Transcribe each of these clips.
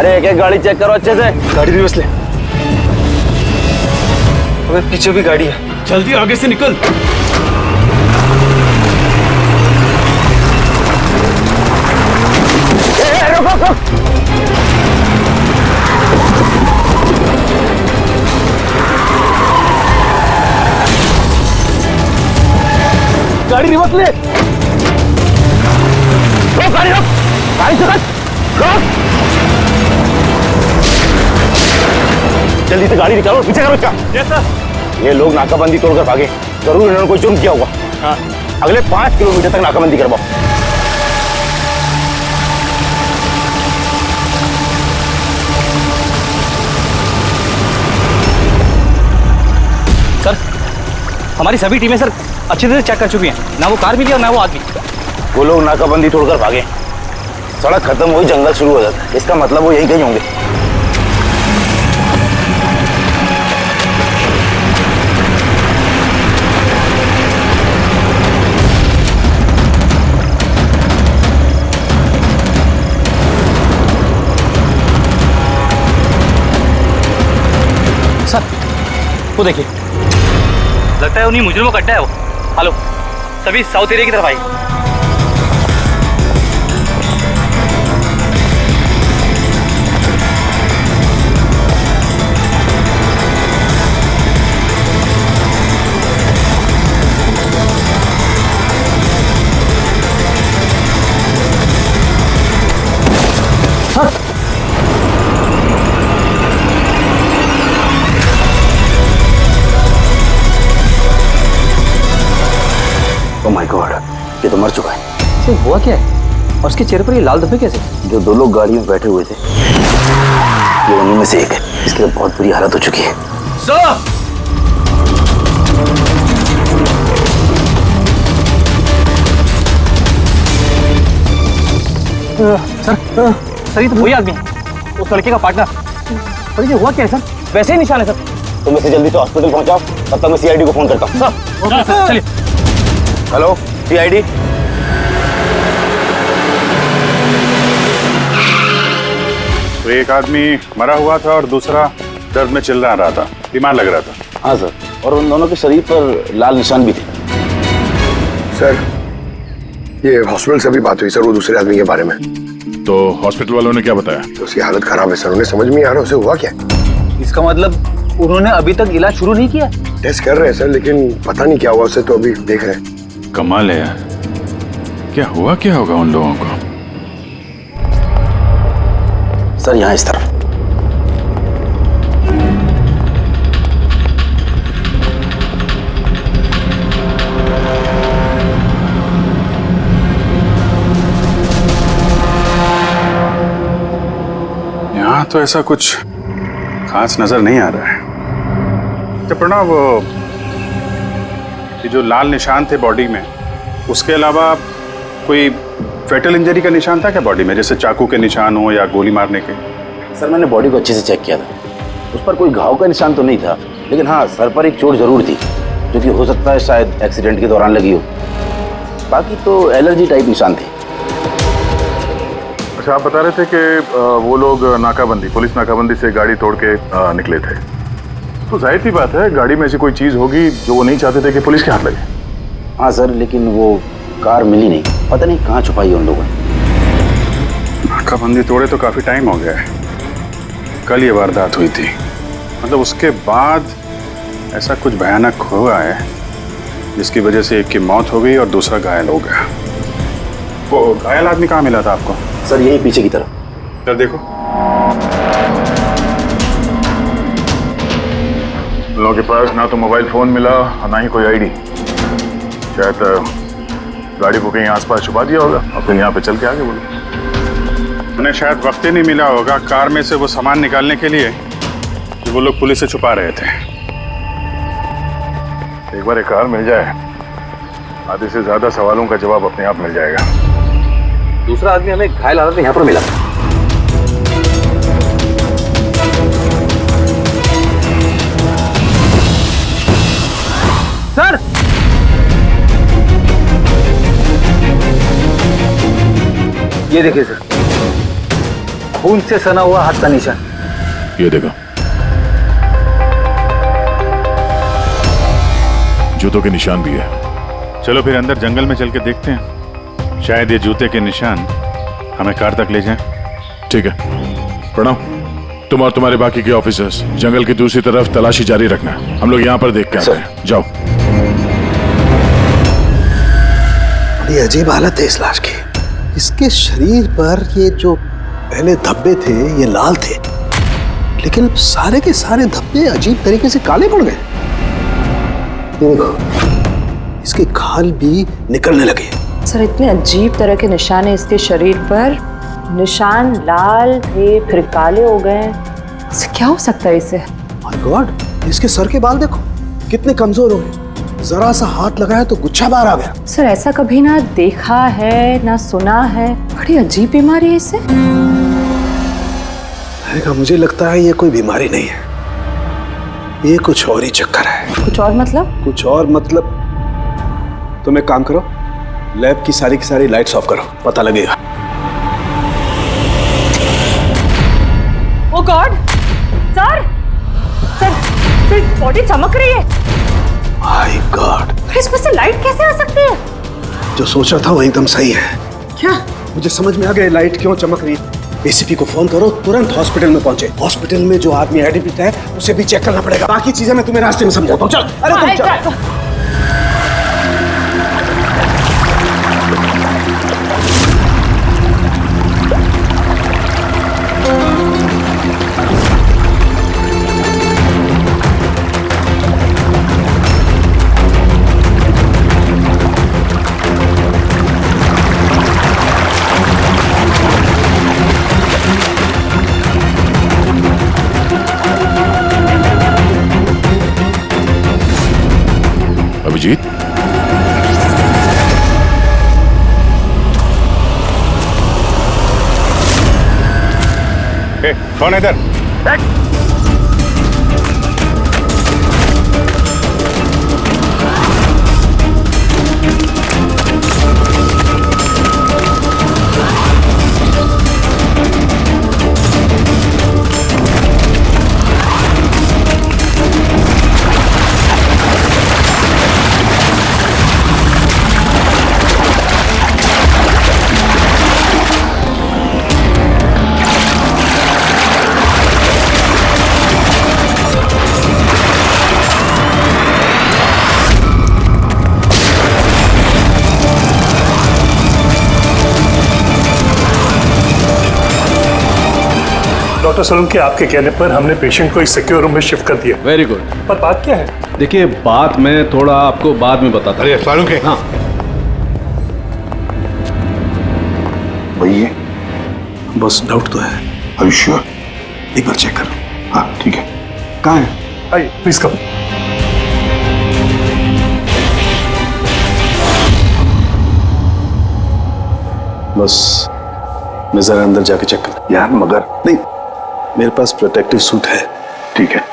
अरे एक एक गाड़ी चेक करो अच्छे से। गाड़ी रिवर्स ले। अबे पीछे भी गाड़ी है। जल्दी आगे से निकल। रुक रुक। गाड़ी रिवर्स ले। रुक गाड़ी रुक। गाड़ी से रुक। जल्दी से गाड़ी निकालो, पीछे करो इसका। Yes sir. ये लोग नाकाबंदी तोड़कर भागे, जरूर इन्होंने कोई जुर्म किया होगा। हाँ। अगले 5 किलोमीटर तक नाकाबंदी करवाओ। सर हमारी सभी टीमें सर अच्छी तरह चेक कर चुकी हैं, ना वो कार मिली और ना वो आदमी। वो लोग नाकाबंदी तोड़कर भागे, सड़क खत्म हुई जंगल शुरू हो जाता है, इसका मतलब वो यहीं कहीं होंगे। सर वो देखिए, लगता है उन्हीं मुजरिमों का अड्डा है वो। हेलो, सभी साउथ एरिया की तरफ आई। ओह माय गॉड, ये तो मर चुका है। सर हुआ क्या है और उसके चेहरे पर ये लाल धब्बे कैसे? जो 2 लोग गाड़ी में बैठे हुए थे, ये उन्हीं में से एक है। इसकी तो बहुत बुरी हालत हो चुकी है। सर सर ये तो वही आदमी है, उस लड़के का पार्टनर। पर ये हुआ क्या है सर? वैसे ही निशान है सर। तुम इसे जल्दी से हॉस्पिटल पहुंचाओ, तब तक मैं सीआईडी को फोन करता हूँ। सर चलिए। Hello CID. तो एक आदमी मरा हुआ था और दूसरा दर्द में चिल्ला रहा था, बीमार लग रहा था। हाँ सर, और उन दोनों के शरीर पर लाल निशान भी थे। सर ये हॉस्पिटल से भी बात हुई सर, वो दूसरे आदमी के बारे में। तो हॉस्पिटल वालों ने क्या बताया? तो उसकी हालत खराब है सर, उन्हें समझ में नहीं आ रहा उसे हुआ क्या। इसका मतलब उन्होंने अभी तक इलाज शुरू नहीं किया? टेस्ट कर रहे हैं सर, लेकिन पता नहीं क्या हुआ उसे, तो अभी देख रहे हैं। कमाल है यार, क्या हुआ क्या होगा उन लोगों को? सर यहाँ इस तरफ। यहाँ तो ऐसा कुछ खास नजर नहीं आ रहा है। तो प्रणव, ये जो लाल निशान थे बॉडी में, उसके अलावा कोई फेटल इंजरी का निशान था क्या बॉडी में, जैसे चाकू के निशान हो या गोली मारने के? सर मैंने बॉडी को अच्छे से चेक किया था, उस पर कोई घाव का निशान तो नहीं था, लेकिन हाँ सर पर एक चोट जरूर थी, जो कि हो सकता है शायद एक्सीडेंट के दौरान लगी हो। बाकी तो एलर्जी टाइप निशान थे। अच्छा, आप बता रहे थे कि वो लोग नाकाबंदी, पुलिस नाकाबंदी से गाड़ी तोड़ के निकले थे, तो जाहिर सी बात है गाड़ी में ऐसी कोई चीज होगी जो वो नहीं चाहते थे कि पुलिस के हाथ लगे। हाँ सर, लेकिन वो कार मिली नहीं, पता नहीं कहाँ छुपाई है उन लोगों ने। नाकाबंदी तोड़े तो काफी टाइम हो गया है, कल ये वारदात हुई थी, मतलब उसके बाद ऐसा कुछ भयानक हुआ है जिसकी वजह से एक की मौत हो गई और दूसरा घायल हो गया। वो घायल आदमी कहाँ मिला था आपको? सर यही पीछे की तरफ। सर देखो, लोगों के पास ना तो मोबाइल फोन मिला और ना ही कोई आईडी। शायद गाड़ी को कहीं आसपास छुपा दिया होगा और फिर यहाँ पे चल के आगे बोलो। उन्हें शायद वक्त ही नहीं मिला होगा कार में से वो सामान निकालने के लिए जो वो लोग पुलिस से छुपा रहे थे। एक बार एक कार मिल जाए, आधे से ज्यादा सवालों का जवाब अपने आप मिल जाएगा। दूसरा आदमी हमें घायल हालत में यहाँ पर मिला। सर ये देखिए सर, खून से सना हुआ हाथ का निशान। ये देखो, जूतों के निशान भी है। चलो फिर अंदर जंगल में चल के देखते हैं, शायद ये जूते के निशान हमें कार तक ले जाएं। ठीक है, प्रणव, तुम और तुम्हारे बाकी के ऑफिसर्स जंगल की दूसरी तरफ तलाशी जारी रखना। हम लोग यहाँ पर देख के आते हैं। जाओ। बड़ी अजीब हालत है इस लाश की। इसके शरीर पर ये जो पहले धब्बे थे ये लाल थे, लेकिन अब सारे के सारे धब्बे अजीब तरीके से काले पड़ गए। देखो, इसके खाल भी निकलने लगे। सर, इतने अजीब तरह के निशान है इसके शरीर पर। निशान लाल थे फिर काले हो गए। क्या हो सकता है इसे? माय गॉड, इसके सर के बाल देखो कितने कमजोर हो गए। जरा सा हाथ लगाया तो गुच्छा बाहर आ गया। सर, ऐसा कभी ना देखा है ना सुना है। बड़ी अजीब बीमारी है इसे। मुझे लगता है ये कोई बीमारी नहीं है, ये कुछ और ही चक्कर है। कुछ और मतलब? कुछ और मतलब तुम एक काम करो, लैब की सारी लाइट्स ऑफ करो, पता लगेगा। ओह गॉड, सर बॉडी चमक रही है। माय गॉड, इसमें से लाइट कैसे आ सकती है? जो सोचा था वो एकदम सही है। क्या? मुझे समझ में आ गया लाइट क्यों चमक रही है। एसीपी को फोन करो, तुरंत हॉस्पिटल में पहुंचे। हॉस्पिटल में जो आदमी एडमिट है उसे भी चेक करना पड़ेगा। बाकी चीजें मैं तुम्हें रास्ते में समझाता हूँ। चल, अरे तुम चल। अभिजीत, कौन है इधर? डॉक्टर सोलंकी, आपके कहने पर हमने पेशेंट को इस सिक्योर रूम में शिफ्ट कर दिया। Very good. पर बात क्या है? देखिए, बात मैं थोड़ा आपको बाद में बताता हूँ। अरे सोलंकी, हाँ, वही है। बस डाउट तो है। Are you sure? एक बार चेक करो। हाँ ठीक है। कहाँ है? आइए प्लीज कम। बस मैं जरा अंदर जाके चेक कर। यार मगर नहीं, मेरे पास प्रोटेक्टिव सूट है। ठीक है।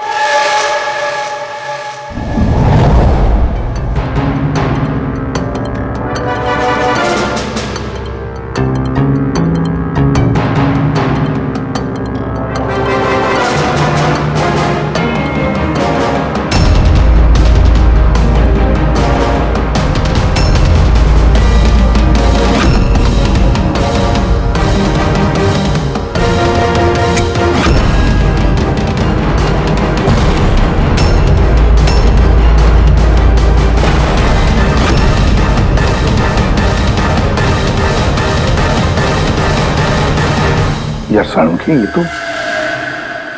यार सालुंकी, ये तो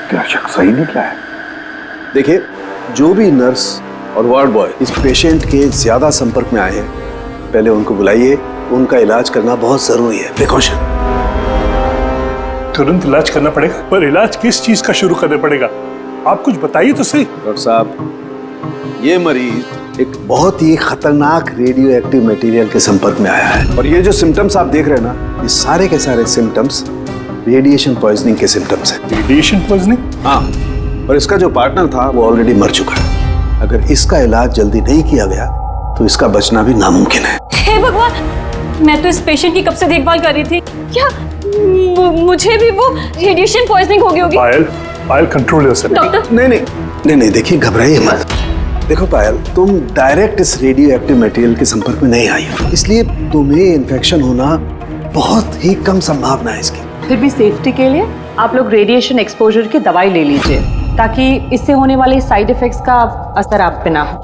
क्या शख्स सही निकला है। देखिए, जो भी नर्स और वार्ड बॉय इस पेशेंट के ज्यादा संपर्क में आए हैं, पहले उनको बुलाइए। उनका इलाज करना बहुत जरूरी है, प्रिकॉशन। तुरंत इलाज करना पड़ेगा, पर इलाज किस चीज का शुरू करना पड़ेगा? आप कुछ बताइए तो सही। डॉक्टर साहब, ये मरीज एक बहुत ही खतरनाक रेडियो एक्टिव मटेरियल के संपर्क में आया है, और ये जो सिम्टम्स आप देख रहे हैं ना, ये सारे के सारे सिम्टम्स रेडिएशन पॉइजनिंग के सिम्टम्स हैं। Radiation poisoning? हाँ, और इसका जो पार्टनर था वो ऑलरेडी मर चुका है। अगर इसका इलाज जल्दी नहीं किया गया तो इसका बचना भी नामुमकिन है। हे भगवान, मैं तो इस पेशेंट की कब से देखभाल कर रही थी। क्या मुझे भी वो रेडिएशन पॉइजनिंग हो गई होगी। पायल, पायल कंट्रोल योरसेल्फ। डॉक्टर नहीं देखिए, घबराइए मत। देखो पायल, तुम डायरेक्ट इस रेडियो एक्टिव मटेरियल के संपर्क में नहीं आई हो, इसलिए तुम्हें इन्फेक्शन होना बहुत ही कम संभावना है इसकी। फिर भी सेफ्टी के लिए आप लोग रेडिएशन एक्सपोजर की दवाई ले लीजिए, ताकि इससे होने वाले साइड इफेक्ट्स का असर आप पे ना हो।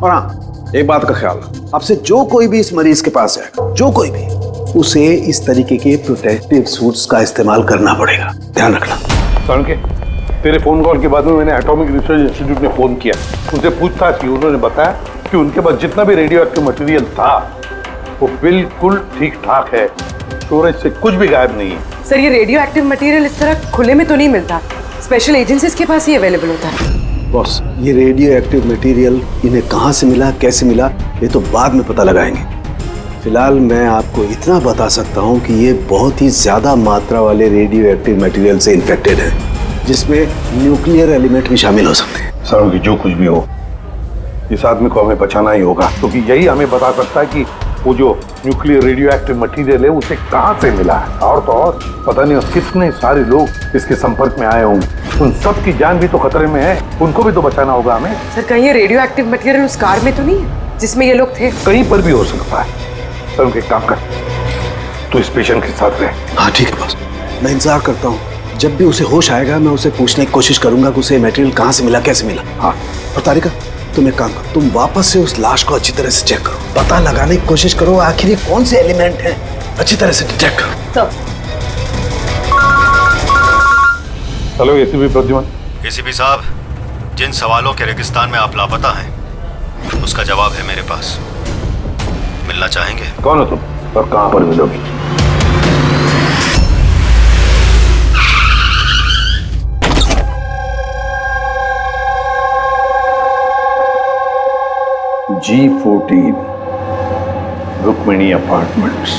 और हाँ, एक बात का ख्याल, आपसे जो कोई भी इस मरीज के पास आएगा, जो कोई भी, उसे इस तरीके के प्रोटेक्टिव सूट्स का इस्तेमाल करना पड़ेगा, ध्यान रखना। के तेरे फोन कॉल के बाद में मैंने एटॉमिक रिसर्च इंस्टीट्यूट में फोन किया, उनसे पूछताछ की। उन्होंने बताया कि उनके पास जितना भी रेडियो एक्टिव मटेरियल था वो बिल्कुल ठीक ठाक है, स्टोरेज से कुछ भी गायब नहीं है। सर, ये रेडियो एक्टिव मटेरियल इस तरह खुले में तो नहीं मिलता, स्पेशल एजेंसीज के पास ही अवेलेबल होता है। बॉस, ये रेडियो एक्टिव मटेरियल इन्हें कहाँ से मिला, कैसे मिला, ये तो बाद में पता लगाएंगे। फिलहाल मैं आपको इतना बता सकता हूँ कि ये बहुत ही ज्यादा मात्रा वाले रेडियो एक्टिव मटेरियल से इन्फेक्टेड है, जिसमें न्यूक्लियर एलिमेंट भी शामिल हो सकते हैं। सर, कि जो कुछ भी हो, इस आदमी को हमें बचाना ही होगा, क्योंकि यही हमें बता सकता है कि वो जो न्यूक्लियर रेडियो एक्टिव मटेरियल है उसे कहाँ से मिला है। और तो और पता नहीं कितने सारे लोग इसके संपर्क में आए होंगे, उन सब की जान भी तो खतरे में है, उनको भी तो बचाना होगा हमें। सर, कहीं ये रेडियो एक्टिव मटेरियल उस कार में तो नहीं है जिसमें ये लोग थे? कहीं पर भी हो सकता है। सर, उनके काम कर, तो इस पेशेंट के साथ रहे। हाँ ठीक है बॉस, मैं इंतजार करता हूँ। जब भी उसे होश आएगा मैं उसे पूछने की कोशिश करूंगा कि उसे मटेरियल कहाँ से मिला, कैसे मिला। हाँ, और तारिका, तुम एक काम करो, तुम वापस से उस लाश को अच्छी तरह से चेक करो, पता लगाने की कोशिश करो आखिर ये कौन से एलिमेंट हैं, अच्छी तरह से डिटेक्ट करो। Hello ACP Pradyuman. एसीपी साहब, जिन सवालों के रेगिस्तान में आप लापता हैं उसका जवाब है मेरे पास। मिलना चाहेंगे? कौन हो तुम और कहां पर मिलोगी? G14 Rukmini apartments.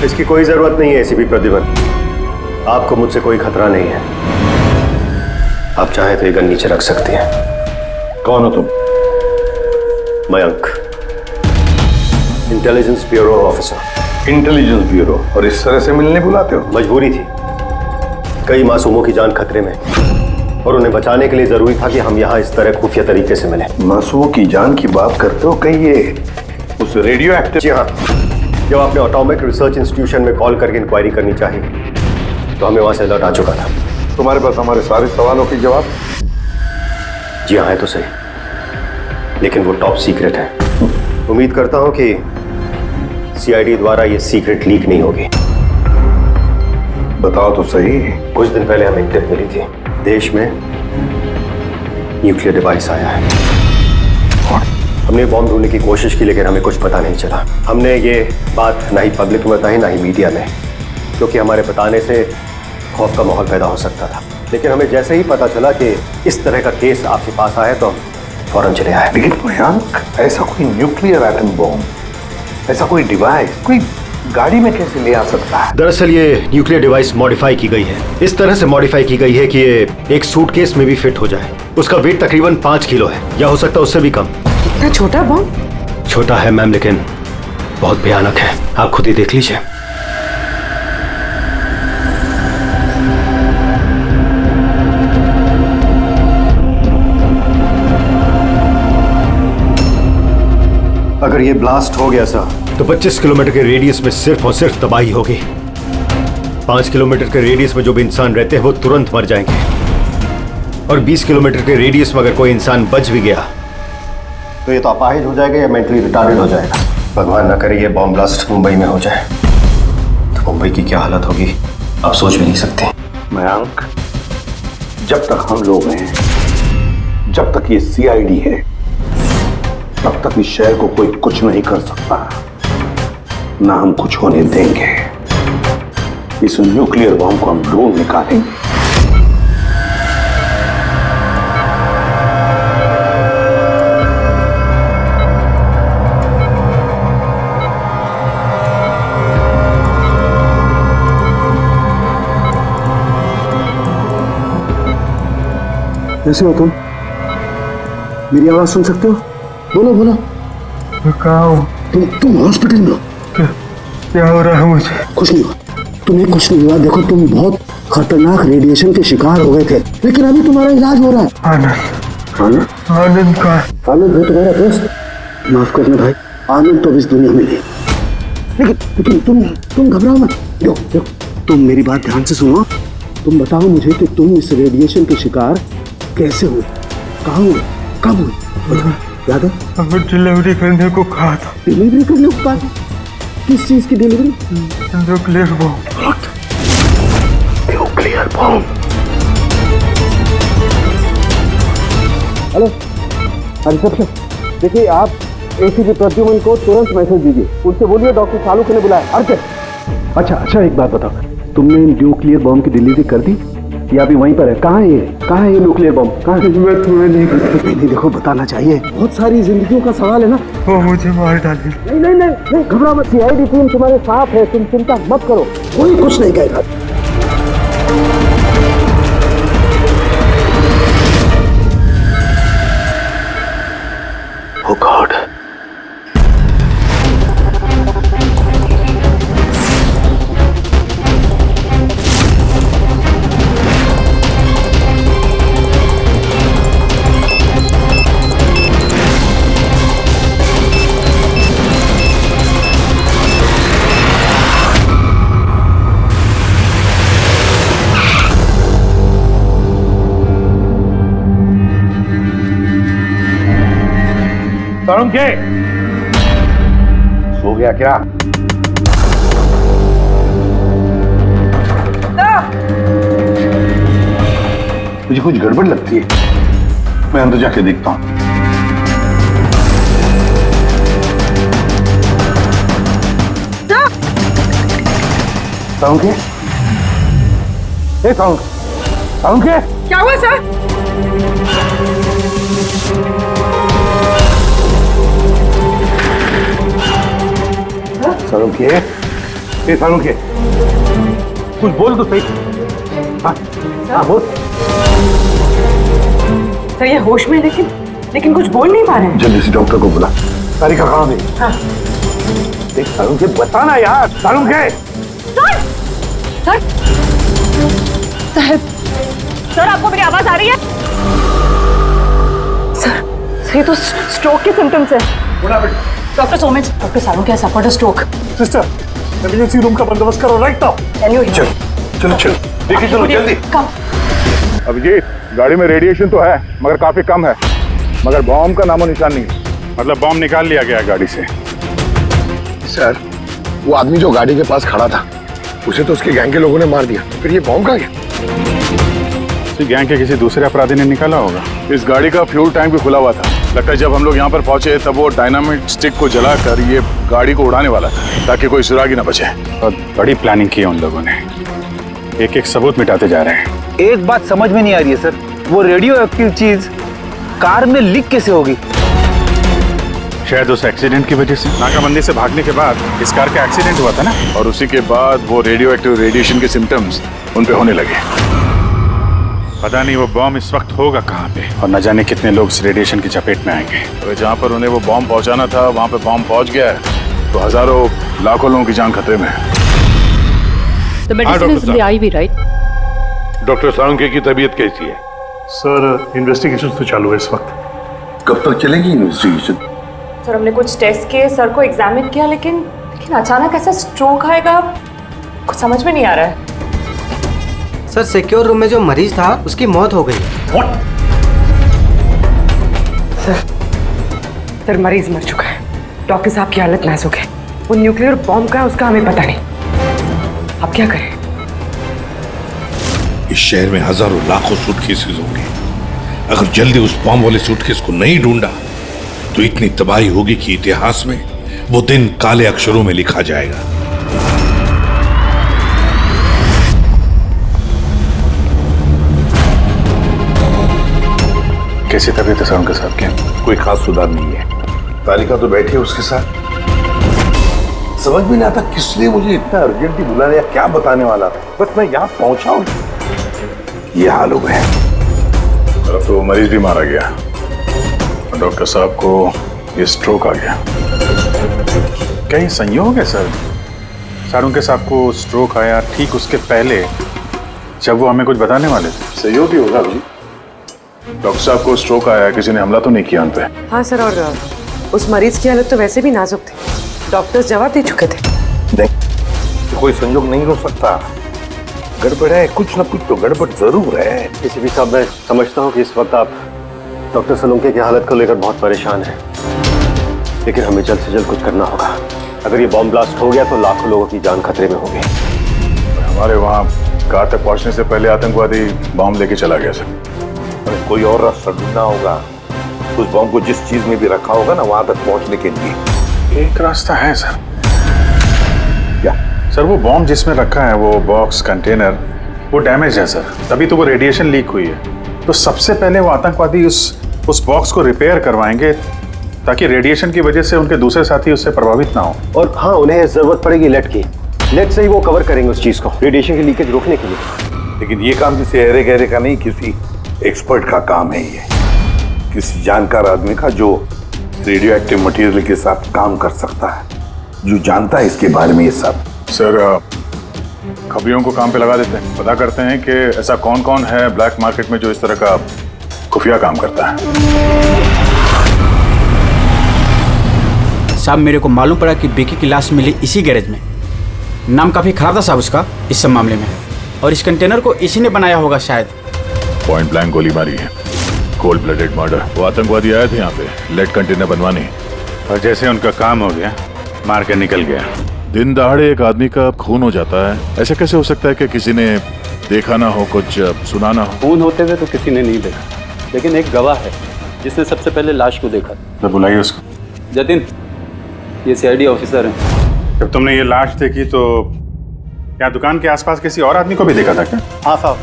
इसकी कोई जरूरत नहीं है एसीपी प्रद्युमन, आपको मुझसे कोई खतरा नहीं है। आप चाहे तो ये गन नीचे रख सकते हैं। कौन हो तुम? Mayank, intelligence bureau officer. Intelligence bureau? और इस तरह से मिलने बुलाते हो? मजबूरी थी, कई मासूमों की जान खतरे में और उन्हें बचाने के लिए जरूरी था कि हम यहाँ इस तरह खुफिया तरीके से मिले। मासूमों की जान की बात करते हो? कहीं ये उस रेडियो एक्टिव? जी हाँ, जब आपने एटॉमिक रिसर्च इंस्टीट्यूशन में कॉल करके इंक्वायरी करनी चाहिए तो हमें वहां से अलर्ट आ चुका था। तुम्हारे पास हमारे सारे सवालों के जवाब? जी हाँ, है तो सही, लेकिन वो टॉप सीक्रेट है। उम्मीद करता हूं कि सीआईडी द्वारा ये सीक्रेट लीक नहीं होगी। बताओ तो सही। कुछ दिन पहले हमें टिप मिली थी, देश में न्यूक्लियर डिवाइस आया है। हमने बॉम्ब ढूंढने की कोशिश की, लेकिन हमें कुछ पता नहीं चला। हमने ये बात ना ही पब्लिक में बताई, ना ही मीडिया में, क्योंकि हमारे बताने से खौफ का माहौल पैदा हो सकता था। लेकिन हमें जैसे ही पता चला कि इस तरह का केस आपके पास आया तो हम फौरन चले आए। लेकिन मयंक, ऐसा कोई न्यूक्लियर एटम बॉम्ब, ऐसा कोई डिवाइस कोई गाड़ी में कैसे ले आ सकता है? दरअसल ये न्यूक्लियर डिवाइस मॉडिफाई की गई है, इस तरह से मॉडिफाई की गई है कि ये एक सूटकेस में भी फिट हो जाए। उसका वेट तकरीबन 5 किलो है, या हो सकता है उससे भी कम। इतना छोटा बॉम्ब? छोटा है मैम, लेकिन बहुत भयानक है, आप खुद ही देख लीजिए। अगर ये ब्लास्ट हो गया सर, तो 25 किलोमीटर के रेडियस में सिर्फ और सिर्फ तबाही होगी। 5 किलोमीटर के रेडियस में जो भी इंसान रहते हैं वो तुरंत मर जाएंगे, और 20 किलोमीटर के रेडियस में अगर कोई इंसान बच भी गया तो ये तो अपाहिज हो जाएगा या मेंटली रिटार्डेड हो जाएगा। भगवान ना करे ये बॉम्ब ब्लास्ट मुंबई में हो जाए तो मुंबई की क्या हालत होगी आप सोच भी नहीं सकते। मयंक, जब तक हम लोग हैं, जब तक ये सीआईडी है, तब तक इस शहर को कोई कुछ नहीं कर सकता, ना हम कुछ होने देंगे। इस न्यूक्लियर बॉम्ब को हम ढूंढ निकालेंगे। कैसे हो तुम? मेरी आवाज सुन सकते हो? बोलो बोलो। कहाँ हो? तुम हॉस्पिटल में हो? क्या हो रहा है मुझे? कुछ नहीं हुआ, तुम्हें कुछ नहीं हुआ। देखो तुम बहुत खतरनाक रेडिएशन के शिकार हो गए थे, लेकिन अभी तुम्हारा इलाज हो रहा है। आनंद, आनंद का आनंद है तुम्हारा दोस्त। माफ करना भाई, आनंद तो इस दुनिया में नहीं, लेकिन तुम घबराओ मत। देखो तुम मेरी बात ध्यान से सुनो। तुम बताओ मुझे कि तुम इस रेडिएशन के शिकार कैसे हुए, कहाँ हुए, कब हुए? याद है? डिलीवरी करने को कहा था। डिलीवरी करने को कहा था? किस चीज की delivery? Nuclear bomb. Nuclear bomb. Hello reception, देखिए आप एसीपी प्रद्युमन को तुरंत मैसेज दीजिए, उनसे बोलिए डॉक्टर सालुके ने बुलाया। अच्छा एक बात बताओ, तुमने न्यूक्लियर बॉम्ब की डिलीवरी कर दी या अभी वहीं पर है? कहाँ है ये न्यूक्लियर बॉम्ब? कहाँ है? मैं तुम्हें नहीं देखो बताना चाहिए, बहुत सारी जिंदगियों का सवाल है ना। वो मुझे मार डाले। नहीं घबरा मत, सीआईडी टीम तुम्हारे साथ है, तुम चिंता मत करो, कोई कुछ नहीं कहेगा। Oh God. सालुके, सो गया क्या? मुझे कुछ गड़बड़ लगती है, मैं अंदर जाके देखता हूं। सालुके, सालुके, क्या हुआ सर? सालुके, कुछ बोल तो सही। हाँ बोल। सर ये होश में, लेकिन कुछ बोल नहीं पा रहे हैं। जल्दी से डॉक्टर को बुला। तारिका कहाँ गई? हाँ। देख सालुके, बताना यार। सालुके, सर आपको मेरी आवाज आ रही है? सर ये तो स्ट्रोक के सिम्टम्स है। Doctor Somesh, doctor Saluke has suffered a stroke. Sister, emergency room का बंदोबस्त करो right now. Can you hear? चलो देखिए, चलो जल्दी। अब ये गाड़ी में रेडिएशन तो है मगर काफी कम है, मगर बॉम्ब का नामो निशान नहीं। मतलब बॉम्ब निकाल लिया गया गाड़ी से। सर, वो आदमी जो गाड़ी के पास खड़ा था, उसे तो उसके गैंग के लोगों ने मार दिया, फिर ये बॉम्ब कहाँ गया? गैंग के किसी दूसरे अपराधी ने निकाला होगा। इस गाड़ी का फ्यूल टैंक भी खुला हुआ था। लगता है जब हम लोग यहाँ पर पहुंचे तब वो डायनामिट स्टिक को जलाकर ये गाड़ी को उड़ाने वाला था ताकि कोई सुरागी ना बचे। और बड़ी प्लानिंग की है उन लोगों ने, एक एक सबूत मिटाते जा रहे हैं। एक बात समझ में नहीं आ रही है सर, वो रेडियो एक्टिव चीज कार में लीक कैसे होगी? शायद उस एक्सीडेंट की वजह से। नाकाबंदी से भागने के बाद इस कार का एक्सीडेंट हुआ था ना, और उसी के बाद वो रेडियो एक्टिव रेडिएशन के सिम्टम्स उन पे होने लगे। पता नहीं वो बॉम्ब इस वक्त होगा कहाँ पे, और न जाने कितने लोग इस रेडिएशन की चपेट में आएंगे। तो जहाँ पर उन्हें वो बॉम्ब पहुँचाना था वहाँ पे बॉम्ब पहुँच गया है तो हजारों लाखों लोगों की जान खतरे में है। The medicine is in the IV, right? Doctor Saluke की तबीयत कैसी है? सर इन्वेस्टिगेशन तो चालू है इस वक्त। कब तक चलेगी इन्वेस्टिगेशन? सर हमने कुछ टेस्ट किए, सर को एग्जामिन किया, लेकिन अचानक ऐसा स्ट्रोक आएगा कुछ समझ में नहीं आ रहा है। सर सिक्योर रूम में जो मरीज था उसकी मौत हो गई। What? सर मरीज मर चुका है, डॉक्टर साहब की हालत नाजुक है। वो न्यूक्लियर बॉम्ब का है उसका हमें पता नहीं, अब क्या करें? इस शहर में हजारों लाखों सूटकेसेस होंगे, अगर जल्दी उस बॉम्ब वाले सूटकेस को नहीं ढूंढा तो इतनी तबाही होगी कि इतिहास में वो दिन काले अक्षरों में लिखा जाएगा। कैसी तबीयत है साहब के साथ? क्या कोई खास सुधार नहीं है। तारिका तो बैठी है उसके साथ। समझ में नहीं आता किसने मुझे इतना अर्जेंटली बुलाने या क्या बताने वाला था। बस मैं यहाँ पहुंचा हूँ, ये हाल हो गया। अब तो मरीज भी मारा गया और डॉक्टर साहब को ये स्ट्रोक आ गया। क्या ये संयोग है सर सारुंके साहब को स्ट्रोक आया ठीक उसके पहले जब वो हमें कुछ बताने वाले थे। सहयोग ही होगा अभी। डॉक्टर साहब को स्ट्रोक आया, किसी ने हमला तो नहीं किया उन पे? हाँ सर, और उस मरीज की हालत तो वैसे भी नाजुक थी। डॉक्टर्स जवाब दे चुके थे। नहीं, कोई संयोग नहीं हो सकता। गड़बड़ है, कुछ ना कुछ तो गड़बड़ जरूर है। किसी साहब, मैं समझता हूँ कि इस वक्त आप डॉक्टर सलूंके की हालत को लेकर बहुत परेशान हैं, लेकिन हमें जल्द से जल्द कुछ करना होगा। अगर ये बॉम्ब ब्लास्ट हो गया तो लाखों लोगों की जान खतरे में होगी। हमारे वहाँ कार तक पहुँचने से पहले आतंकवादी बॉम्ब लेके चला गया सर। कोई और रास्ता ढूंढना होगा। उस बॉम्ब को जिस चीज में भी रखा होगा ना, वहां तक पहुंचने के लिए एक रास्ता है सर। क्या सर? वो बॉम्ब जिसमें रखा है, वो बॉक्स कंटेनर, वो डैमेज है सर, तभी तो वो रेडिएशन लीक हुई है। तो सबसे पहले वो आतंकवादी उस बॉक्स को रिपेयर करवाएंगे ताकि रेडिएशन की वजह से उनके दूसरे साथी उससे प्रभावित ना हो। और हाँ, उन्हें जरूरत पड़ेगी लेड की। लेड से ही वो कवर करेंगे उस चीज को, रेडिएशन की लीकेज रोकने के लिए। लेकिन ये काम किसी अहरे गहरे का नहीं, किसी एक्सपर्ट का काम है। ये किसी जानकार आदमी का जो रेडियो एक्टिव मटेरियल के साथ काम कर सकता है, जो जानता है इसके बारे में ये सब। सर, खबरियों को काम पे लगा देते हैं, पता करते हैं कि ऐसा कौन कौन है ब्लैक मार्केट में जो इस तरह का खुफिया काम करता है। साहब, मेरे को मालूम पड़ा कि बेकी की लाश मिली इसी गैरेज में। नाम काफी खराब था साहब उसका इस सब मामले में, और इस कंटेनर को इसी ने बनाया होगा शायद। पॉइंट ब्लैंक गोली मारी है, कोल्ड ब्लडेड मर्डर। वो आतंकवादी आए थे यहाँ पे लेड कंटेनर बनवाने, और जैसे उनका काम हो गया मार के निकल गया। दिन दहाड़े एक आदमी का खून हो जाता है, ऐसे कैसे हो सकता है कि किसी ने देखा ना हो, कुछ सुना ना हो? खून होते हुए तो किसी ने नहीं देखा, लेकिन एक गवाह है जिसने सबसे पहले लाश को देखा। तो बुलाइए उसको। जतिन, ये सीआईडी ऑफिसर है। जब तुमने ये लाश देखी तो क्या दुकान के आसपास किसी और आदमी को भी देखा था क्या? हाँ साहब,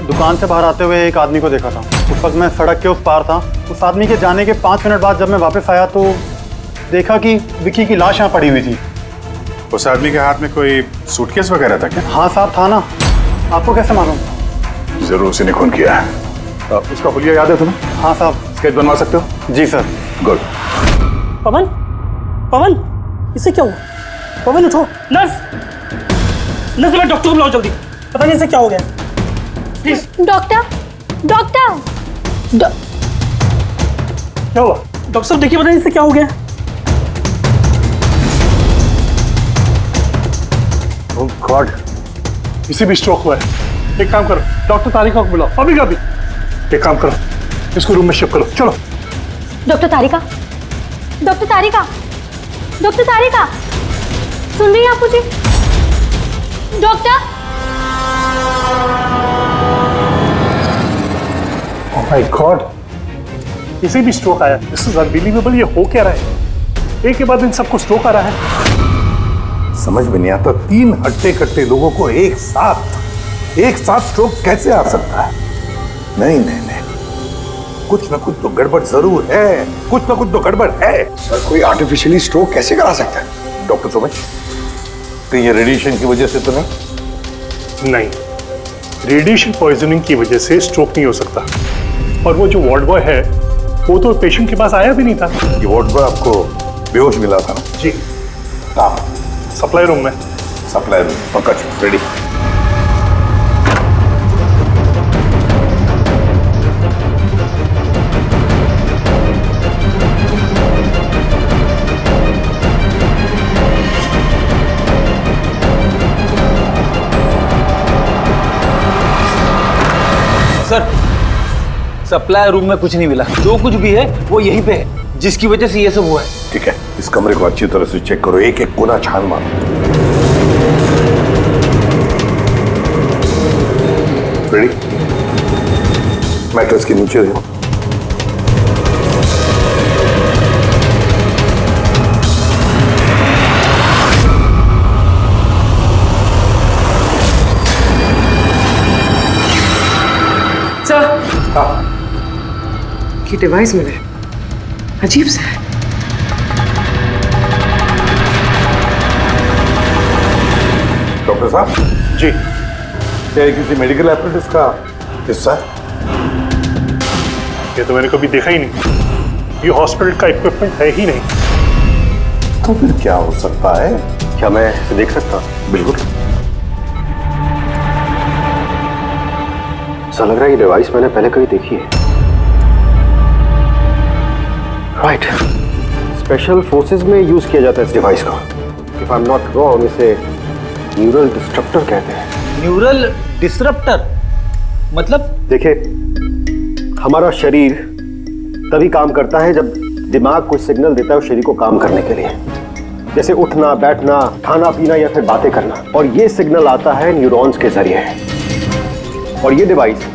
दुकान से बाहर आते हुए एक आदमी को देखा था। उस वक्त मैं सड़क के उस पार था। उस आदमी के जाने के 5 मिनट बाद जब मैं वापस आया तो देखा कि विकी की लाश यहाँ पड़ी हुई थी। उस आदमी के हाथ में कोई सूटकेस वगैरह था क्या? हाँ साहब, था ना। आपको कैसे मालूम? जरूर उसी ने खून किया है। उसका हुलिया याद है तुम्हें? हाँ साहब। स्केच बनवा सकते हो? जी सर। गुड। पवन, पवन, इसे क्या हुआ? पवन उठो। नर्स, नर्स, मैं डॉक्टर को बुलाओ जल्दी। पता नहीं इसे क्या हो गया। प्लीज। डॉक्टर, डॉक्टर, क्या हुआ? डॉक्टर साहब देखिए, पता नहीं इसे क्या हो गया। ओह गॉड, इसे भी स्ट्रोक हुआ है। एक काम करो, डॉक्टर तारिका को बुलाओ अभी का भी। एक काम करो, इसको रूम में शिफ्ट करो। चलो। डॉक्टर तारिका, डॉक्टर तारिका, डॉक्टर तारिका, सुन रही हैं आप मुझे? डॉक्टर। ओह माय गॉड, इसे भी स्ट्रोक आया। This is unbelievable. ये हो क्या रहा है? एक के बाद इन सबको स्ट्रोक आ रहा है। समझ में नहीं आता, 3 हट्टे कट्टे लोगों को एक साथ स्ट्रोक कैसे आ सकता है? नहीं नहीं नहीं, कुछ ना कुछ तो गड़बड़ जरूर है, कुछ ना कुछ तो गड़बड़ है। सर, कोई आर्टिफिशियली स्ट्रोक कैसे करा सकता है? डॉक्टर सोमेश, तो ये रेडिएशन की वजह से तो नहीं? नहीं, रेडिएशन पॉइजनिंग की वजह से स्ट्रोक नहीं हो सकता। और वो जो वार्ड बॉय है वो तो पेशेंट के पास आया भी नहीं था। ये वार्ड बॉय आपको बेहोश मिला था ना? जी। कहाँ? सप्लाई रूम में। सप्लाई रूम, पक्का रेडी। सर, सप्लाई रूम में कुछ नहीं मिला। जो कुछ भी है वो यहीं पे है, जिसकी वजह से ये सब हुआ है। ठीक है, इस कमरे को अच्छी तरह से चेक करो, एक एक कोना छान मारो। रेडी? मैट्रेस के नीचे देखो। ये डिवाइस मिला है, अजीब सा है। डॉक्टर साहब जी, क्या ये किसी मेडिकल एपरेटस का हिस्सा है? ये तो मैंने कभी देखा ही नहीं। ये हॉस्पिटल का इक्विपमेंट है ही नहीं। तो फिर क्या हो सकता है? क्या मैं इसे देख सकता हूँ? बिल्कुल। ऐसा लग रहा है ये डिवाइस मैंने पहले कहीं देखी है। राइट, स्पेशल फोर्सेस में यूज किया जाता है इस डिवाइस को। If I am not wrong, इसे न्यूरल डिस्ट्रप्टर कहते हैं। न्यूरल डिसरप्टर मतलब? देखिए, हमारा शरीर तभी काम करता है जब दिमाग कुछ सिग्नल देता है उस शरीर को काम करने के लिए, जैसे उठना, बैठना, खाना पीना या फिर बातें करना। और ये सिग्नल आता है न्यूरॉन्स के जरिए, और ये डिवाइस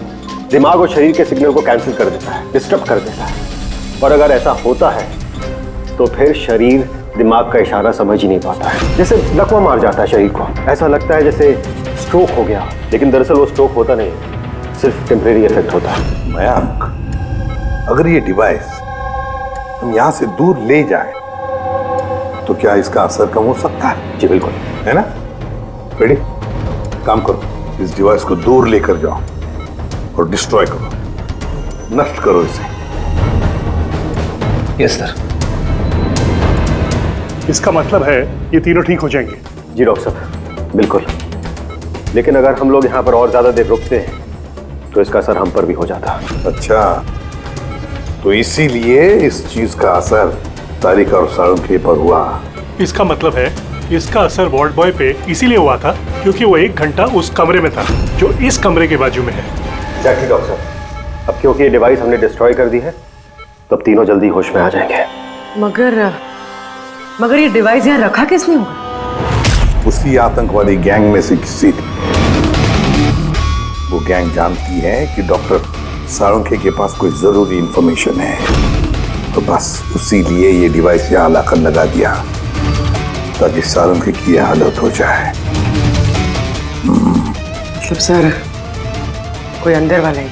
दिमाग और शरीर के सिग्नल को कैंसिल कर देता है, डिस्टर्ब कर देता है। और अगर ऐसा होता है तो फिर शरीर दिमाग का इशारा समझ ही नहीं पाता है, जैसे लकवा मार जाता है शरीर को। ऐसा लगता है जैसे स्ट्रोक हो गया, लेकिन दरअसल वो स्ट्रोक होता नहीं, सिर्फ टेम्परेरी इफेक्ट होता है। मयंक, अगर ये डिवाइस हम यहां से दूर ले जाएं, तो क्या इसका असर कम हो सकता है? जी बिल्कुल, है ना? रेडी? काम करो, इस डिवाइस को दूर लेकर जाओ और डिस्ट्रॉय करो, नष्ट करो इसे। Yes sir. इसका मतलब है ये तीनों ठीक हो जाएंगे? जी डॉक्टर साहब, बिल्कुल। लेकिन अगर हम लोग यहाँ पर और ज्यादा देर रुकते हैं तो इसका असर हम पर भी हो जाता। अच्छा, तो इसीलिए इस चीज का असर तारिका और साळुंखे पर हुआ। इसका मतलब है इसका असर वार्ड बॉय पे इसीलिए हुआ था क्योंकि वो 1 घंटा उस कमरे में था जो इस कमरे के बाजू में है। एग्जैक्टली डॉक्टर साहब। अब क्योंकि ये डिवाइस हमने डिस्ट्रॉय कर दी है, तो अब तीनों जल्दी होश में आ जाएंगे। मगर ये डिवाइस यहाँ रखा किसने होगा? उसी आतंकवादी गैंग में से किसी ने। वो गैंग जानती है कि डॉक्टर साळुंखे के पास कोई जरूरी इंफॉर्मेशन है, तो बस उसी लिए ये डिवाइस यहाँ लाकर लगा दिया ताकि साळुंखे की यह हालत हो जाए। मतलब सर, कोई अंदर वाला ही,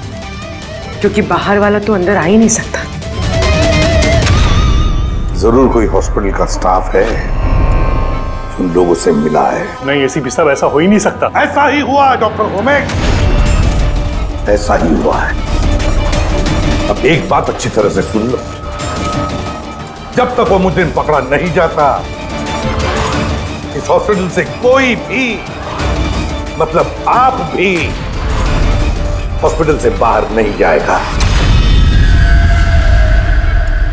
क्योंकि बाहर वाला तो अंदर आ ही नहीं सकता। जरूर कोई हॉस्पिटल का स्टाफ है जो उन लोगों से मिला है। नहीं एसीपी साहब, ऐसा हो ही नहीं सकता। ऐसा ही हुआ है डॉक्टर होमेक, ऐसा ही हुआ है। अब एक बात अच्छी तरह से सुन लो, जब तक वो मुजरिम पकड़ा नहीं जाता, इस हॉस्पिटल से कोई भी, मतलब आप भी, हॉस्पिटल से बाहर नहीं जाएगा।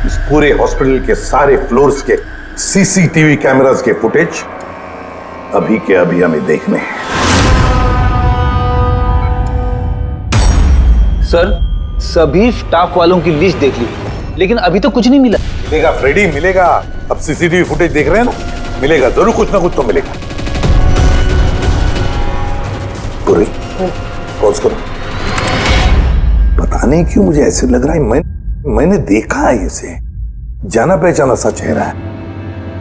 इस पूरे हॉस्पिटल के सारे फ्लोर्स के सीसीटीवी कैमरास के फुटेज अभी के अभी हमें देखने हैं। सर, सभी स्टाफ वालों की लिस्ट देख ली, लेकिन अभी तो कुछ नहीं मिला। मिलेगा फ्रेडी, मिलेगा। अब सीसीटीवी फुटेज देख रहे हैं ना, मिलेगा जरूर, कुछ ना कुछ तो मिलेगा। पूरी पॉज करो। पता नहीं क्यों मुझे ऐसे लग रहा है मैंने देखा है इसे, जाना पहचाना सा चेहरा है।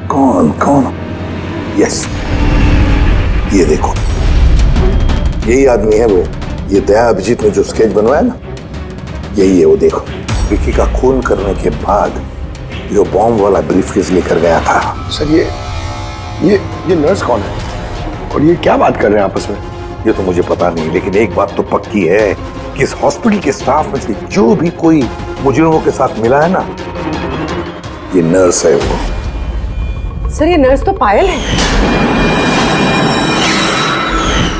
कौन कौन? यस, ये देखो, यही आदमी है वो। ये दया अभिजीत ने जो स्केच बनवाया ना, यही है वो। देखो, विकी का खून करने के बाद जो बॉम्ब वाला ब्रीफकेस लेकर गया था। सर, ये नर्स कौन है और ये क्या बात कर रहे हैं आपस में? ये तो मुझे पता नहीं, लेकिन एक बात तो पक्की है कि इस हॉस्पिटल के स्टाफ में से जो भी कोई मुजरिमों के साथ मिला है ना, ये नर्स है वो। सर, ये नर्स तो पायल है।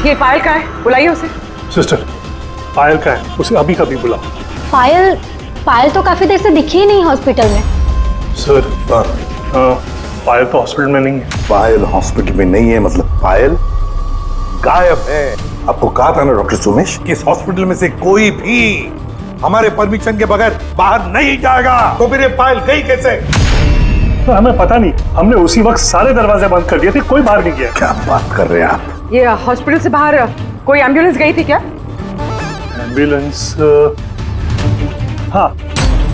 ये पायल का है, बुलाइए उसे। सिस्टर, पायल का है, उसे अभी कभी बुलाओ। पायल तो काफी देर से दिखी ही नहीं हॉस्पिटल में। सर, पायल तो हॉस्पिटल में नहीं है। पायल हॉस्पिटल में नहीं है मतलब पायल गायब है। आपको कहा था ना डॉक्टर सुमेश कि इस हॉस्पिटल में से कोई भी हमारे परमिशन के बगैर बाहर नहीं जाएगा। तो फिर ये पायल गई कैसे? तो हमें पता नहीं, हमने उसी वक्त सारे दरवाजे बंद कर दिए थे, कोई बाहर नहीं गया। क्या बात कर रहे हैं आप? ये हॉस्पिटल से बाहर कोई एम्बुलेंस गई थी क्या? एम्बुलेंस? हाँ,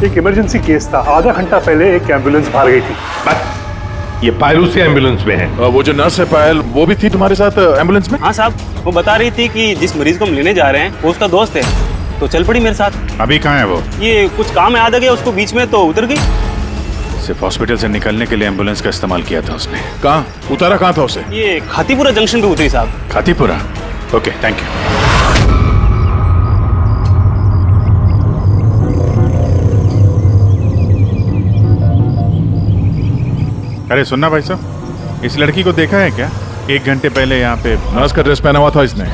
एक इमरजेंसी केस था, आधा घंटा पहले एक एम्बुलेंस बाहर गई थी। ये पायल उसी एम्बुलेंस में है। वो जो नर्स है पायल, वो भी थी तुम्हारे साथ एम्बुलेंस में? हाँ साहब, वो बता रही थी कि जिस मरीज को हम लेने जा रहे हैं वो उसका दोस्त है, तो चल पड़ी मेरे साथ। अभी कहाँ है वो? ये कुछ काम है, आ गया उसको बीच में, तो उतर गई। सिर्फ हॉस्पिटल से निकलने के लिए एम्बुलेंस का इस्तेमाल किया था उसने। कहाँ उतारा, कहाँ था उसे? ये खातीपुरा जंक्शन पे उतरी साहब। खातीपुरा? Okay, thank you. अरे सुनना भाई साहब, इस लड़की को देखा है क्या? 1 घंटे पहले यहाँ पे नर्स का ड्रेस पहना हुआ था इसने।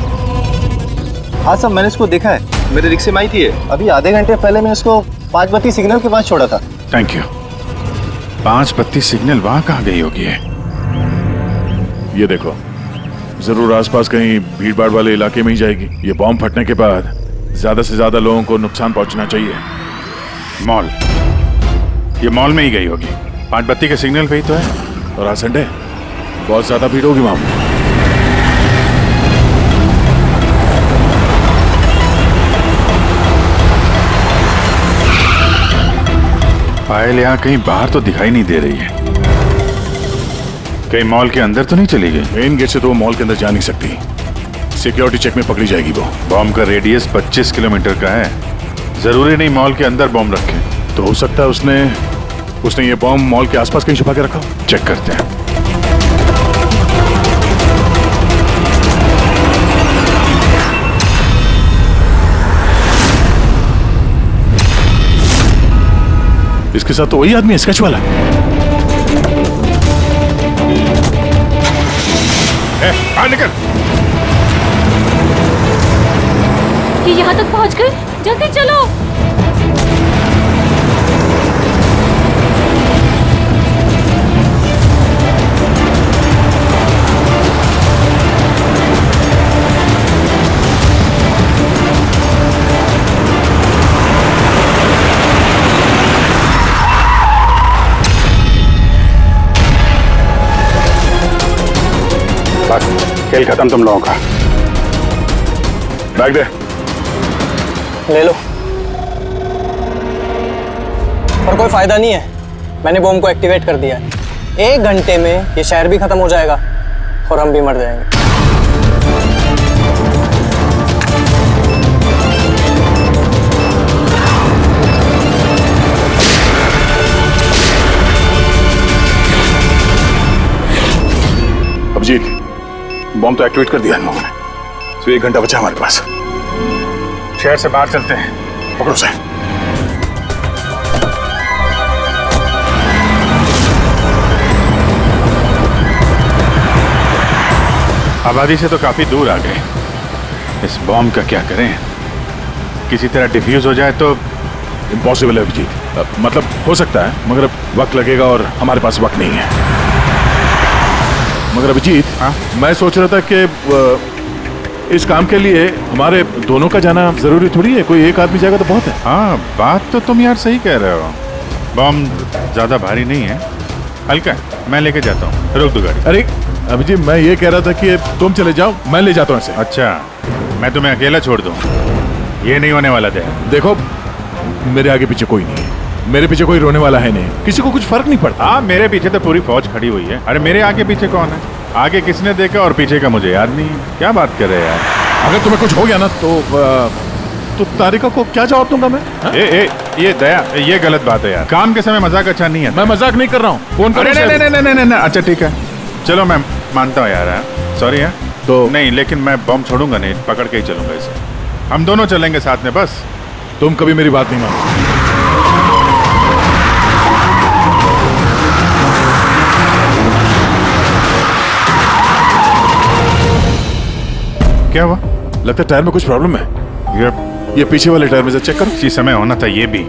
हाँ साहब, मैंने इसको देखा है, मेरे रिक्शे में आई थी। अभी आधे घंटे पहले मैं इसको 5 बत्ती सिग्नल के पास छोड़ा था। Thank you. 5 बत्ती सिग्नल वहां कहाँ गई होगी? ये देखो, जरूर आसपास कहीं भीड़ भाड़ वाले इलाके में ही जाएगी। ये बॉम्ब फटने के बाद ज्यादा से ज्यादा लोगों को नुकसान पहुंचना चाहिए। मॉल, ये मॉल में ही गई होगी। 5 बत्ती के सिग्नल पे ही तो है, और आज संडे, बहुत ज्यादा भीड़ होगी वहां। पायल यहाँ कहीं बाहर तो दिखाई नहीं दे रही है। कहीं मॉल के अंदर तो नहीं चली गई? मेन गेट से तो वो मॉल के अंदर जा नहीं सकती। सिक्योरिटी चेक में पकड़ी जाएगी वो। बॉम्ब का रेडियस 25 किलोमीटर का है। जरूरी नहीं मॉल के अंदर बॉम्ब रखे, तो हो सकता है उसने ये बॉम्ब मॉल के आसपास कहीं छुपा के रखा। चेक करते हैं। इसके साथ तो वही आदमी है, स्केच वाला। बाहर निकल। ये यहाँ तक पहुँच गए, जल्दी चलो। बस खेल खत्म तुम लोगों का। बैग दे। ले लो। पर कोई फायदा नहीं है, मैंने बॉम्ब को एक्टिवेट कर दिया है। 1 घंटे में ये शहर भी खत्म हो जाएगा और हम भी मर जाएंगे। अभिजीत, बॉम्ब तो एक्टिवेट कर दिया इन लोगों ने, तो 1 घंटा बचा हमारे पास। शहर से बाहर चलते हैं, पकड़ो से। आबादी से तो काफी दूर आ गए। इस बॉम्ब का क्या करें? किसी तरह डिफ्यूज हो जाए तो इम्पॉसिबल है अभिजीत। मतलब हो सकता है, मगर वक्त लगेगा और हमारे पास वक्त नहीं है। मगर अभिजीत, मैं सोच रहा था कि इस काम के लिए हमारे दोनों का जाना जरूरी थोड़ी है। कोई एक आदमी जाएगा तो बहुत है। हाँ, बात तो तुम यार सही कह रहे हो। बॉम्ब ज्यादा भारी नहीं है, हल्का है। मैं लेके जाता हूँ, रोक दो गाड़ी। अरे अभिजीत, मैं ये कह रहा था कि तुम चले जाओ, मैं ले जाता हूँ इसे। अच्छा, मैं तुम्हें अकेला छोड़ दूँ? ये नहीं होने वाला था। देखो, मेरे आगे पीछे कोई नहीं है, मेरे पीछे कोई रोने वाला है नहीं, किसी को कुछ फर्क नहीं पड़ता। हाँ, मेरे पीछे तो पूरी फौज खड़ी हुई है। अरे मेरे आगे पीछे कौन है? आगे किसने देखा और पीछे का मुझे याद नहीं। क्या बात कर रहे हैं यार? अगर तुम्हें कुछ हो गया ना तो तारिका को क्या जवाब दूंगा मैं? ये दया, ये गलत बात है यार। काम के समय मजाक अच्छा नहीं है। मैं मजाक नहीं कर रहा हूँ। फोन करो। नहीं, अच्छा ठीक है, चलो मैं मानता हूँ यार। सॉरी है तो नहीं, लेकिन मैं बॉम्ब छोड़ूंगा नहीं, पकड़ के ही चलूंगा इसे। हम दोनों चलेंगे साथ में। बस तुम कभी मेरी बात नहीं मानो। क्या हुआ? लगता है टायर में कुछ प्रॉब्लम है। ये पीछे वाले टायर में से चेक करो। इसी समय होना था ये भी।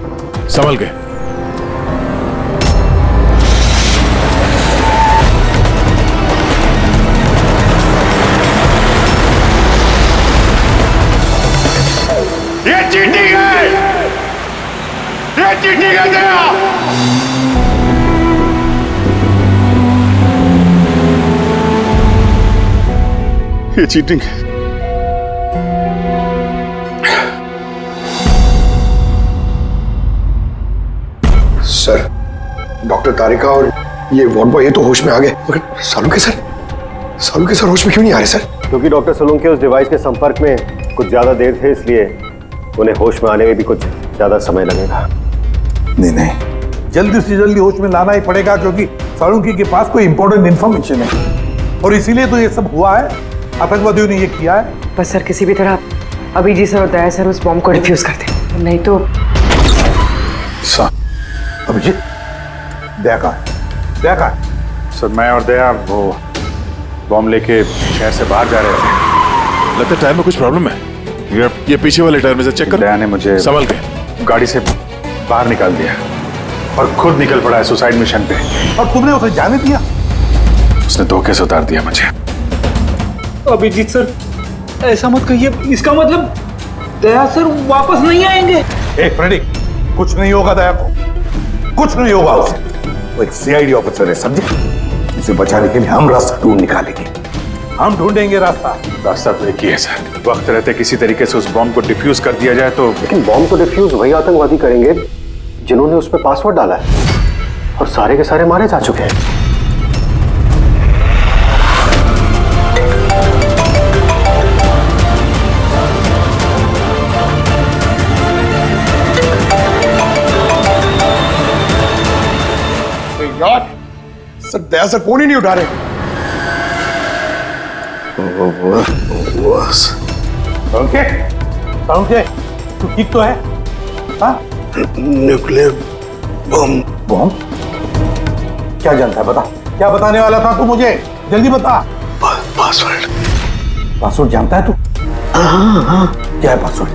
संभल गए। ये चीटिंग है, ये चीटिंग है दया। ये चीटिंग है। सर, डॉक्टर तारिका और ये वार्ड बॉय ये तो होश में आ गए, मगर सालुके सर होश में क्यों नहीं आ रहे सर? क्योंकि डॉक्टर सोलंकी उस डिवाइस के संपर्क में कुछ ज्यादा देर थे, इसलिए उन्हें होश में आने में भी कुछ ज्यादा समय लगेगा। नहीं, जल्दी से जल्दी होश में लाना ही पड़ेगा, क्योंकि सोलंकी के पास कोई इंपॉर्टेंट इंफॉर्मेशन है और इसीलिए तो ये सब हुआ है। आतंकवादियों ने ये किया है। बस सर, किसी भी तरह अभिजीत सर और दया सर उस बॉम्ब को डिफ्यूज कर दें, नहीं तो। अभिजीत, दया कहाँ है? सर मैं और दया वो बॉम्ब लेके शहर से बाहर जा रहे थे। लगता है टायर में कुछ प्रॉब्लम है। ये पीछे वाले टायर में से चेक कर। दया ने मुझे संभल के गाड़ी से बाहर निकाल दिया और खुद निकल पड़ा है सुसाइड मिशन पे। और तुमने उसे जाने दिया? उसने धोखे से उतार दिया मुझे। अभिजीत सर, ऐसा मत कहिए। इसका मतलब दया सर वापस नहीं आएंगे। फ्रेडी, कुछ नहीं होगा दया को, कुछ नहीं होगा उसे। वो एक सीआईडी ऑफिसर है, समझे? इसे बचाने के लिए हम रास्ता ढूंढ निकालेंगे, हम ढूंढेंगे रास्ता। रास्ता तो एक ही है सर, वक्त रहते किसी तरीके से उस बॉम्ब को डिफ्यूज कर दिया जाए तो। लेकिन बॉम्ब को डिफ्यूज वही आतंकवादी करेंगे जिन्होंने उस पर पासवर्ड डाला है, और सारे के सारे मारे जा चुके हैं। यार सर, दया सर फोन ही नहीं उठा रहे। ओके, तू ठीक तो है? हाँ? Nuclear bomb. बम? क्या जानता है, बता। क्या बताने वाला था तू मुझे? जल्दी बता। पासवर्ड जानता है तू? हाँ। क्या है पासवर्ड?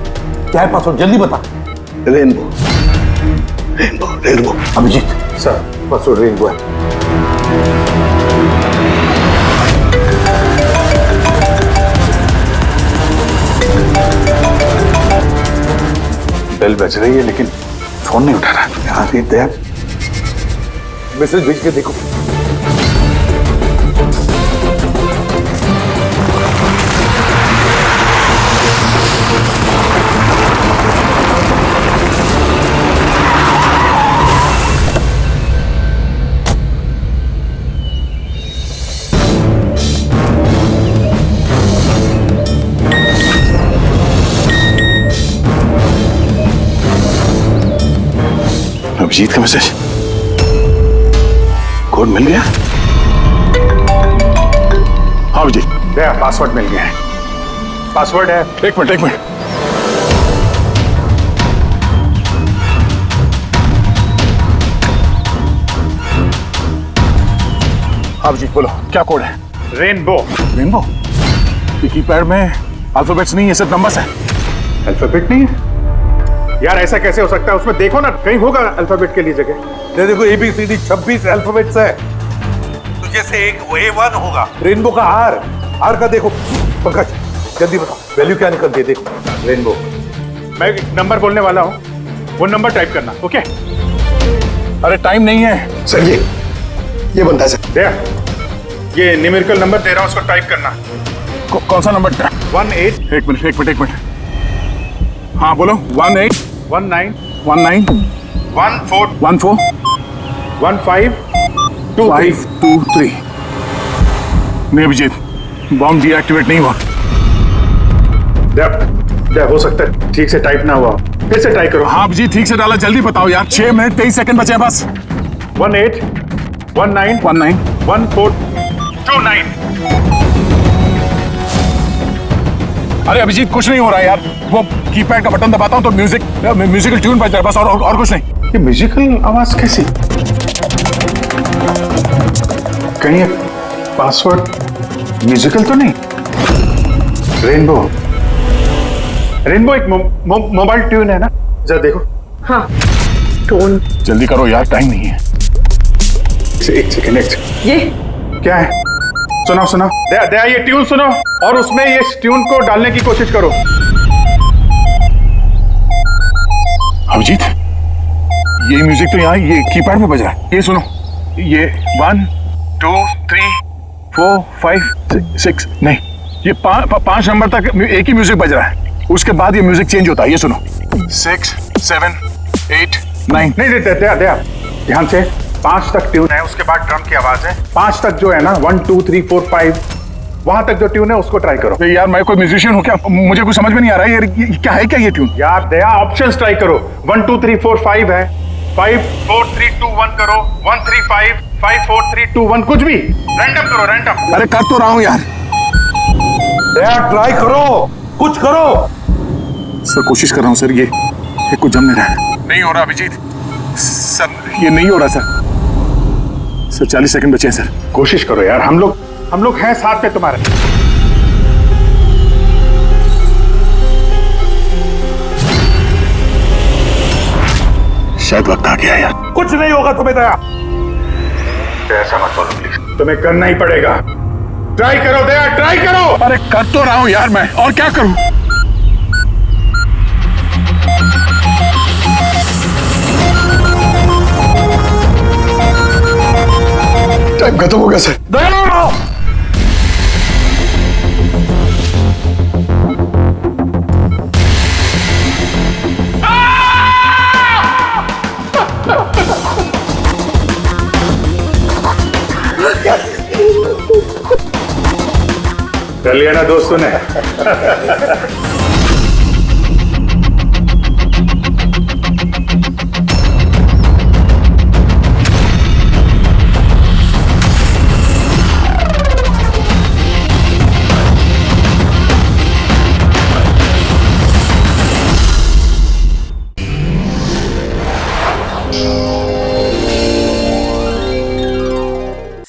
क्या है पासवर्ड? जल्दी बता। Rainbow. Abhijeet sir, password rainbow है। बेल बज रही है लेकिन फोन नहीं उठा रहा। यहाँ से दया मैसेज भेज के देखो। अभिजीत का मैसेज, कोड मिल गया। हाँ अभिजीत, दया पासवर्ड मिल गया है। पासवर्ड है। एक मिनट हाँ अभिजीत बोलो, क्या कोड है? रेनबो। रेनबो? कीपैड में अल्फाबेट्स नहीं है, सिर्फ नंबर्स है। अल्फाबेट नहीं है यार, ऐसा कैसे हो सकता है? उसमें देखो ना, कहीं होगा अल्फाबेट के लिए जगह। देखो ABCD 26 अल्फाबेट्स है, तो जैसे एक A1 होगा। रेनबो का आर का देखो। पंकज जल्दी बताओ, वैल्यू क्या निकलती है? देखो रेनबो। मैं एक नंबर बोलने वाला हूँ, वो नंबर टाइप करना। ओके? अरे टाइम नहीं है सर। ये बनता है सर। दया, ये न्यूमेरिकल नंबर दे रहा हूँ, उसको टाइप करना। कौन सा नंबर? 18। एक मिनट। हाँ बोलो। 18 19 14 15 523। नहीं अभिजीत, बॉम्ब डीएक्टिवेट नहीं हुआ। दया हो सकता है ठीक से टाइप ना हुआ, फिर से ट्राई करो। हाँ अभिजीत, ठीक से डाला, जल्दी बताओ यार। 6 मिनट 23 सेकंड बचे हैं बस। 18 19 1429। अरे अभिजीत कुछ नहीं हो रहा है यार, वो कीपैड का बटन दबाता हूं तो म्यूजिकल ट्यून बज रहा है बस, और कुछ नहीं। ये म्यूजिकल आवाज कैसी? कहीं ये पासवर्ड म्यूजिकल तो नहीं? रेनबो एक मोबाइल ट्यून है ना? जरा देखो। हाँ, टोन। जल्दी करो यार, टाइम नहीं है। एक सेकेंड। ये क्या है? सुनाओ। दया ये ट्यून सुनो और उसमें ये ट्यून को डालने की कोशिश करो। अभिजीत, ये म्यूजिक तो यहाँ ये कीपैड में बज रहा है। ये सुनो, ये 1 2 3 4 5 6 नहीं, ये 5 नंबर तक एक ही म्यूजिक बज रहा है, उसके बाद ये म्यूजिक चेंज होता है। ये सुनो, 6 7 8 9। नहीं दया ध्यान से, 5 तक ट्यून है, उसके बाद ड्रम की आवाज है। 5 तक जो है ना, 1 2 3 4 5, वहां तक जो ट्यून है उसको ट्राई करो। यार मैं कोई म्यूजिशियन हूँ क्या? मुझे कुछ समझ में नहीं आ रहा है। ये क्या है? क्या ये ट्यून? यार दया, ऑप्शंस ट्राई करो। 1 2 3 4 5 है, 5 4 3 2 1 करो, 1 3 5 5 4 3 2 1, कुछ भी रैंडम करो, रैंडम। अरे कर तो रहा हूँ यार। दया ट्राई करो, कुछ करो। सर कोशिश कर रहा हूँ सर, ये कुछ जम नहीं रहा है। नहीं हो रहा अभिजीत सर, ये नहीं हो रहा सर। सर 40 सेकंड बचे हैं सर। कोशिश करो यार, हम लोग हैं साथ में तुम्हारे। शायद वक्त आ गया यार। कुछ नहीं होगा तुम्हें दया। ऐसा मत बोलो प्लीज, तुम्हें करना ही पड़ेगा। ट्राई करो दया, ट्राई करो। अरे कर तो रहा हूं यार मैं, और क्या करूं? टाइम खत्म हो गया सर। दया! कर लिया ना दोस्तों ने।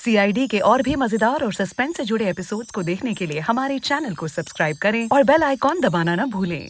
CID के और भी मजेदार और सस्पेंस से जुड़े एपिसोड्स को देखने के लिए हमारे चैनल को सब्सक्राइब करें और बेल आइकॉन दबाना ना भूलें।